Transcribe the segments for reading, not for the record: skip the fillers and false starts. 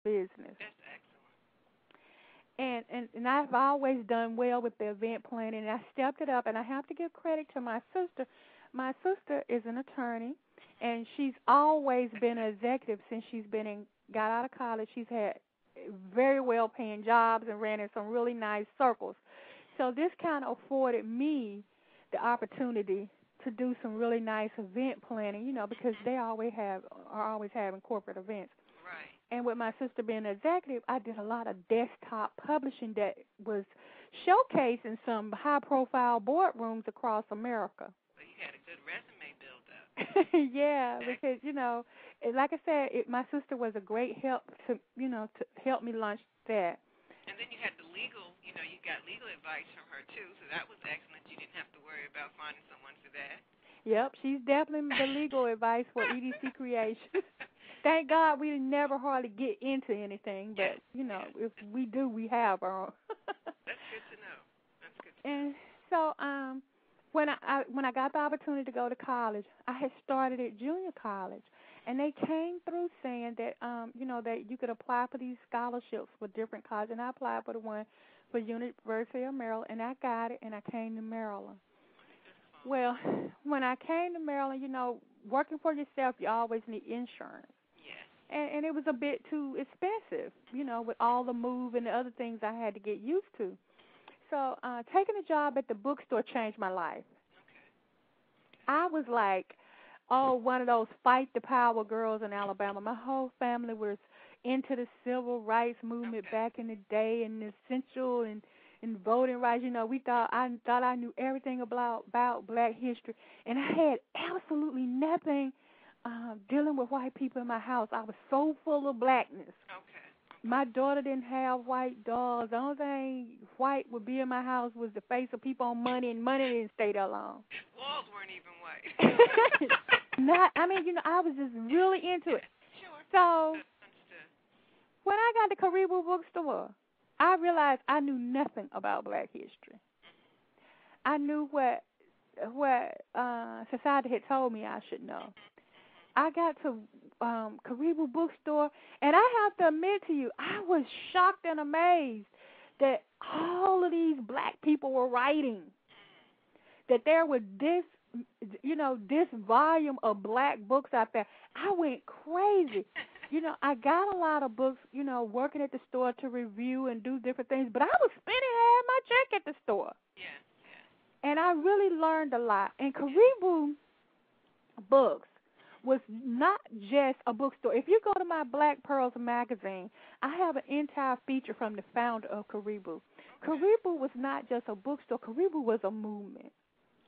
business. That's excellent. And I've always done well with the event planning, and I stepped it up. And I have to give credit to my sister. My sister is an attorney, and she's always been an executive since she's been in got out of college. She's had very well paying jobs and ran in some really nice circles. So this kind of afforded me the opportunity to do some really nice event planning, because Mhm. they always have are always having corporate events. Right. And with my sister being an executive, I did a lot of desktop publishing that was showcased in some high profile boardrooms across America. So you had a good resume build up. Yeah, because Excellent. like I said, my sister was a great help to help me launch that. And then you had the legal, you got legal advice from her too, so that was excellent. You didn't have to worry about finding someone for that. Yep, she's definitely the legal advice for EDC Creations. Thank God we never hardly get into anything, Yes, but yes. if we do, we have our own. That's good to know. That's good to know. And so, when I got the opportunity to go to college, I had started at junior college, and they came through saying that that you could apply for these scholarships for different colleges, and I applied for the one for University of Maryland, and I got it, and I came to Maryland. Wonderful. Well, when I came to Maryland, working for yourself, you always need insurance. Yes. And it was a bit too expensive, with all the move and the other things I had to get used to. So taking a job at the bookstore changed my life. Okay. I was like, oh, one of those fight the power girls in Alabama. My whole family was into the civil rights movement Okay. back in the day and the essential and voting rights. We thought I knew everything about Black history, and I had absolutely nothing dealing with white people in my house. I was so full of blackness. Okay. My daughter didn't have white dolls. The only thing white would be in my house was the face of people on money, and money didn't stay there long. Walls weren't even white. I was just really into it. Yeah. Sure. So Understood. Understood. when I got to Karibu bookstore, I realized I knew nothing about Black history. I knew what society had told me I should know. I got to Karibu bookstore, and I have to admit to you, I was shocked and amazed that all of these Black people were writing. That there was this volume of Black books out there. I went crazy. I got a lot of books, working at the store to review and do different things, but I was spending half my check at the store. Yeah. Yeah. And I really learned a lot. And Karibu Books was not just a bookstore. If you go to my Black Pearls magazine, I have an entire feature from the founder of Karibu. Okay. Karibu was not just a bookstore. Karibu was a movement.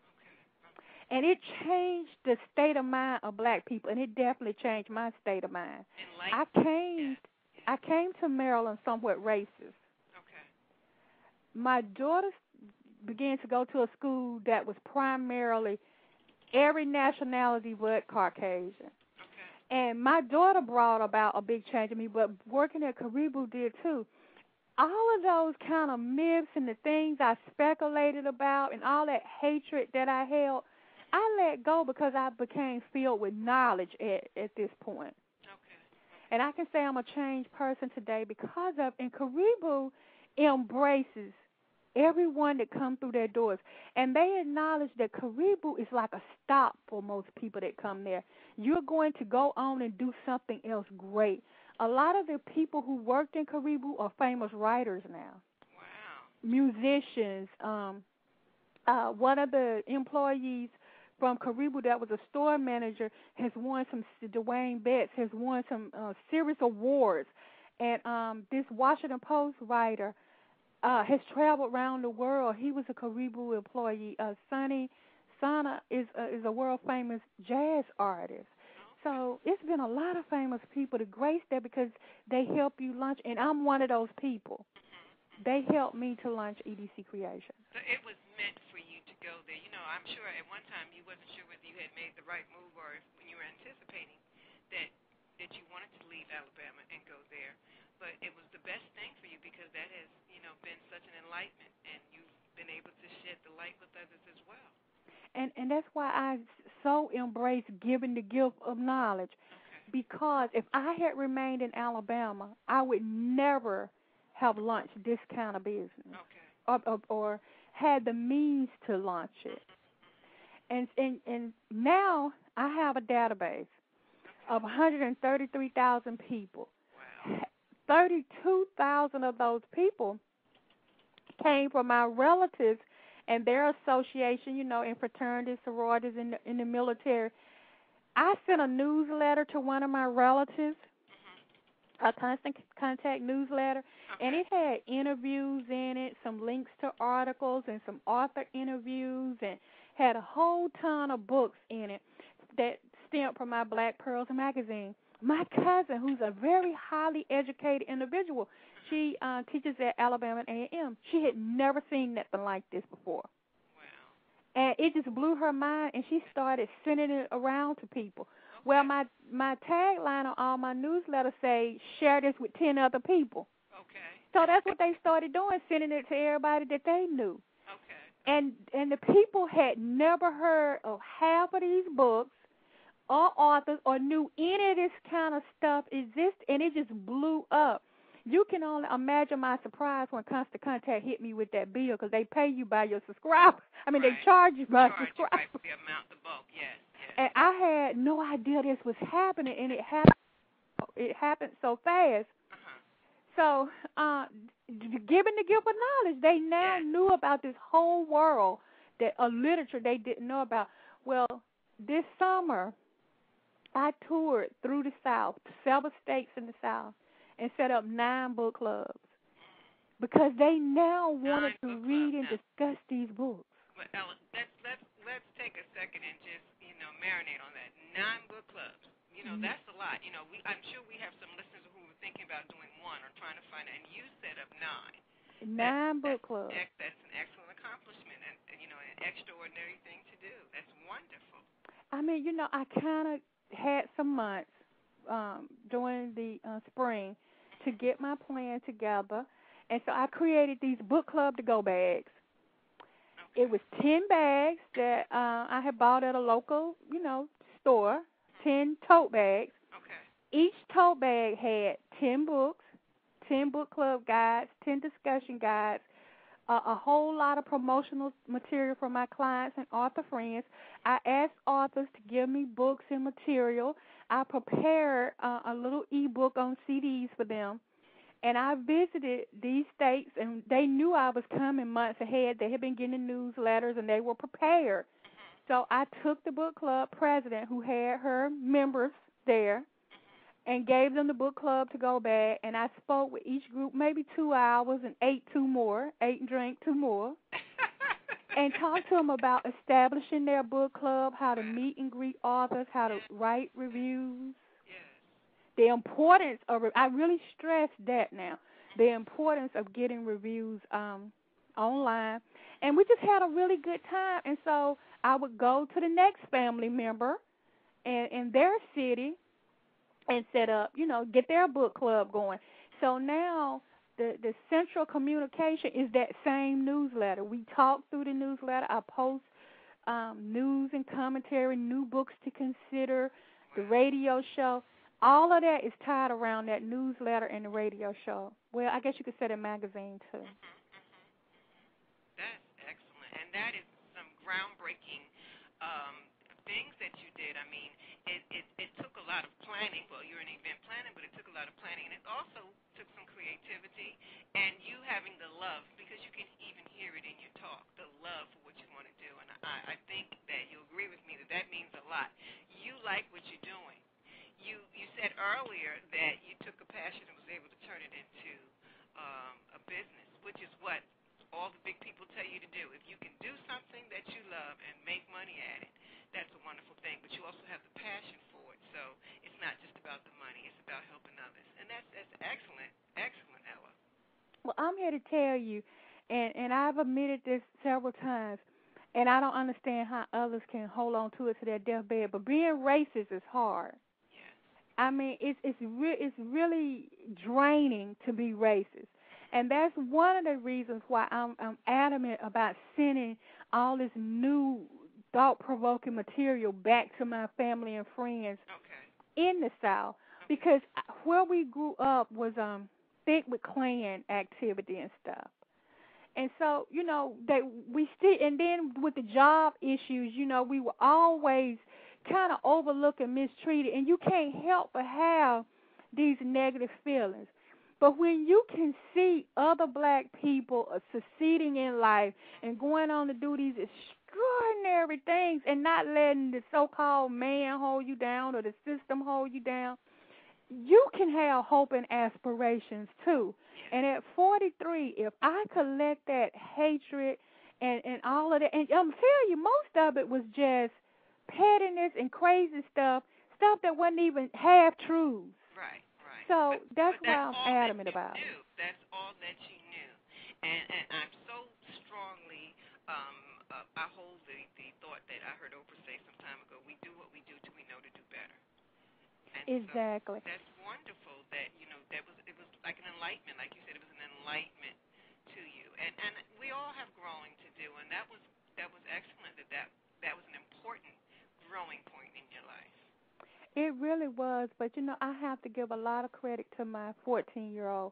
Okay. And it changed the state of mind of Black people, and it definitely changed my state of mind. I Enlightened. came, Yeah. Yeah. I came to Maryland somewhat racist. Okay. My daughter began to go to a school that was primarily every nationality but Caucasian. Okay. And my daughter brought about a big change in me, but working at Karibu did too. All of those kind of myths and the things I speculated about and all that hatred that I held, I let go because I became filled with knowledge at this point. Okay. And I can say I'm a changed person today because of, and Karibu embraces everyone that come through their doors. And they acknowledge that Karibu is like a stop for most people that come there. You're going to go on and do something else great. A lot of the people who worked in Karibu are famous writers now, Wow. musicians. One of the employees from Karibu that was a store manager has won some, Dwayne Betts has won some serious awards. And this Washington Post writer has traveled around the world. He was a Karibu employee. Sana is a world famous jazz artist. Okay. So it's been a lot of famous people to grace there because they help you launch, and I'm one of those people. They helped me to launch EDC Creation. So it was meant for you to go there. I'm sure at one time you wasn't sure whether you had made the right move or if when you were anticipating that you wanted to leave Alabama and go there. But it was the best thing for you because that has, been such an enlightenment, and you've been able to shed the light with others as well. And that's why I so embrace giving the gift of knowledge. Okay. because if I had remained in Alabama, I would never have launched this kind of business, Okay. or had the means to launch it. And now I have a database Okay. of 133,000 people. Wow. 32,000 of those people came from my relatives and their association, in fraternities, sororities, in the military. I sent a newsletter to one of my relatives, a constant contact newsletter, and Okay. it had interviews in it, some links to articles and some author interviews, and had a whole ton of books in it that stemmed from my Black Pearls magazine. My cousin, who's a very highly educated individual, she teaches at Alabama A&M. She had never seen nothing like this before. Wow. And it just blew her mind, and she started sending it around to people. Well, Okay. my tagline on all my newsletters say, share this with 10 other people. Okay. So that's what they started doing, sending it to everybody that they knew. Okay. And the people had never heard of half of these books or authors or knew any of this kind of stuff existed, and it just blew up. You can only imagine my surprise when Constant Contact hit me with that bill, because they pay you by your subscriber. They Right. charge you by Charge it subscriber. right for the amount, the bulk. Yes. Yes. And I had no idea this was happening, and it happened. It happened so fast. Uh-huh. So, given the gift of knowledge, they now Yes. knew about this whole world that a literature they didn't know about. Well, this summer I toured through the South, several states in the South, and set up 9 book clubs because they now wanted 9 to book clubs read and now. discuss these books. But Ella, let's take a second and just marinate on that. 9 book clubs. That's a lot. I'm sure we have some listeners who were thinking about doing one or trying to find it, and you set up 9. 9 book clubs. That's an excellent accomplishment, and an extraordinary thing to do. That's wonderful. I kind of had some months during the spring to get my plan together, and so I created these book club to go bags. Okay. It was 10 bags that I had bought at a local, store, 10 tote bags. Okay. Each tote bag had 10 books, 10 book club guides, 10 discussion guides, a whole lot of promotional material for my clients and author friends. I asked authors to give me books and material. I prepared a little ebook on CDs for them. And I visited these states, and they knew I was coming months ahead. They had been getting newsletters, and they were prepared. So I took the book club president, who had her members there, and gave them the book club to go back, and I spoke with each group maybe 2 hours and ate and drank 2 more, and talked to them about establishing their book club, how to meet and greet authors, how to write reviews, the importance of, I really stress that now, the importance of getting reviews online, and we just had a really good time. And so I would go to the next family member in their city and set up, get their book club going. So now the central communication is that same newsletter. We talk through the newsletter. I post news and commentary, new books to consider, the radio show. All of that is tied around that newsletter and the radio show. Well, I guess you could say a magazine, too. That's excellent. And that is some groundbreaking things that you did. I mean, it took a lot of planning. Well, you're an event planner, but it took a lot of planning. And it also took some creativity and you having the love, because you can even hear it in your talk, the love for what you want to do. And I think that you'll agree with me that means a lot. You like what you're doing. You said earlier that you took a passion and was able to turn it into a business, which is what all the big people tell you to do. If you can do something that you love and make money at it, that's a wonderful thing. But you also have the passion for it. So it's not just about the money. It's about helping others. And that's excellent. Excellent, Ella. Well, I'm here to tell you, and I've admitted this several times, and I don't understand how others can hold on to it to their deathbed, but being racist is hard. It's really draining to be racist, and that's one of the reasons why I'm adamant about sending all this new thought-provoking material back to my family and friends. Okay. in the South Okay. because where we grew up was thick with Klan activity and stuff. And so, that we still, and then with the job issues, we were always kind of overlooked and mistreated, and you can't help but have these negative feelings. But when you can see other black people succeeding in life and going on to do these extraordinary things and not letting the so-called man hold you down or the system hold you down, you can have hope and aspirations too. Yes. And at 43, if I could let that hatred and all of that, and I'm telling you, most of it was just pettiness and crazy stuff that wasn't even half truths. Right, right. So that's But why that's I'm all that adamant you about it. knew. That's all that you knew. And I'm so strongly, I hold the thought that I heard Oprah say some time ago, we do what we do till we know to do better. And so Exactly. that's wonderful that, it was like an enlightenment, like you said, it was an enlightenment to you. And we all have growing to do, and that was excellent that was an important growing point in your life. It really was, but I have to give a lot of credit to my 14-year-old.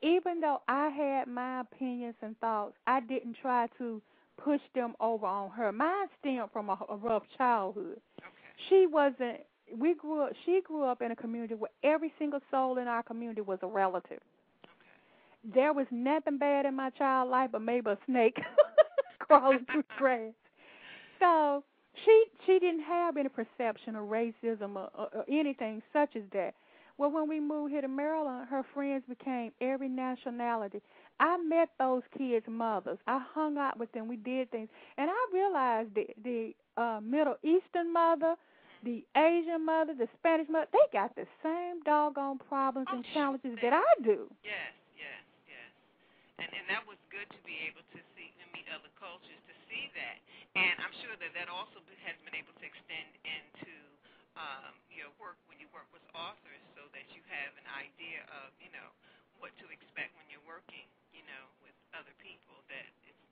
Even though I had my opinions and thoughts, I didn't try to push them over on her. Mine stemmed from a rough childhood. Okay. She wasn't. She grew up in a community where every single soul in our community was a relative. Okay. There was nothing bad in my child life, but maybe a snake crawling through the grass. So she didn't have any perception of racism or anything such as that. Well, when we moved here to Maryland, her friends became every nationality. I met those kids' mothers. I hung out with them. We did things, and I realized the Middle Eastern mother, the Asian mother, the Spanish mother, they got the same doggone problems Oh, and sure. challenges that I do. Yes, yes, yes. And that was good to be able to see and meet other cultures to see that. And I'm sure that also has been able to extend into your work when you work with authors, so that you have an idea of what to expect when you're working with other people. That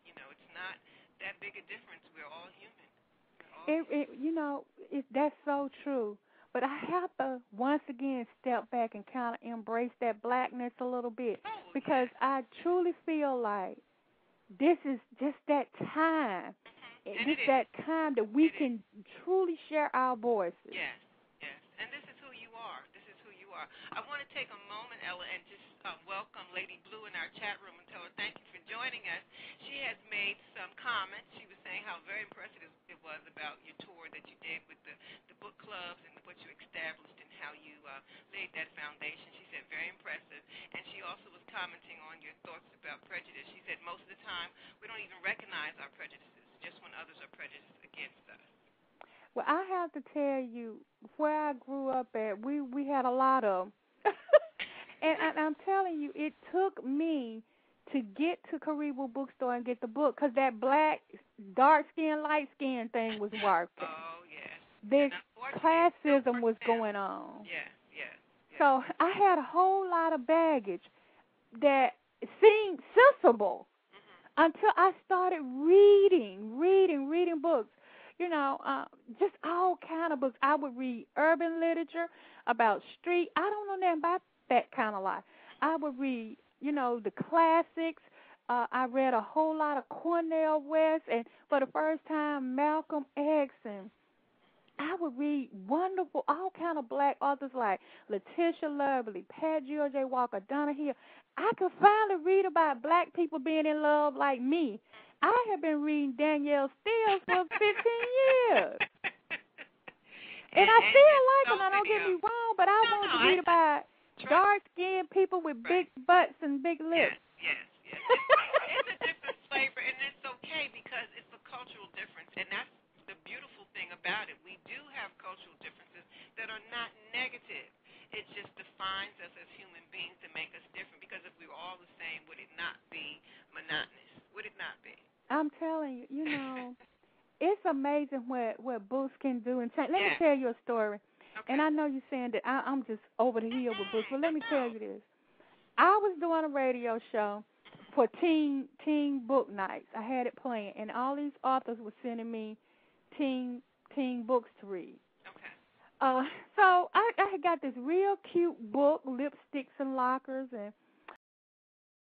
it's not that big a difference. We're all human. We're all human. That's so true. But I have to once again step back and kind of embrace that blackness a little bit Oh because yes. I truly feel like this is just that time. And This it is. that time that we It is. can truly share our voices. Yes, yes. And this is who you are. This is who you are. I want to take a moment, Ella, and just welcome Lady Blue in our chat room and tell her thank you for joining us. She has made some comments. She was saying how very impressive it was about your tour that you did with the book clubs and what you established and how you laid that foundation. She said very impressive. And she also was commenting on your thoughts about prejudice. She said most of the time we don't even recognize our prejudices, just when others are prejudiced against us. Well, I have to tell you, where I grew up at, we had a lot of 'em. And I'm telling you, it took me to get to Caribou Bookstore and get the book because that black, dark skin, light skin thing was working. Oh, yes. This And unfortunately, it still classism works was now. going on. Yes, yes, yes. So I had a whole lot of baggage that seemed sensible Mhm. until I started reading books. Just all kind of books. I would read urban literature about street. I don't know nothing about that kind of life. I would read, the classics. I read a whole lot of Cornell West, and for the first time, Malcolm X, and I would read wonderful, all kind of black authors like Letitia Lovely, Pat George Walker, Donna Hill. I could finally read about black people being in love like me. I have been reading Danielle Steele for 15 years. And I and still just like so them, I don't many get of me wrong, but I no, wanted no, to read about trust. dark-skinned people with Right. big butts and big Yes, lips. yes, yes. It's a different flavor, and it's okay because it's a cultural difference, and that's the beautiful thing about it. We do have cultural differences that are not negative. It just defines us as human beings to make us different. Because if we were all the same, would it not be monotonous? Would it not be? I'm telling you, it's amazing what books can do and change. Let me Yes. tell you a story. Okay. And I know you're saying that I'm just over the hill with books, but let me tell No. you this. I was doing a radio show for teen book nights. I had it playing, and all these authors were sending me teen books to read. Okay. Uh, so I had got this real cute book, Lipsticks and Lockers, and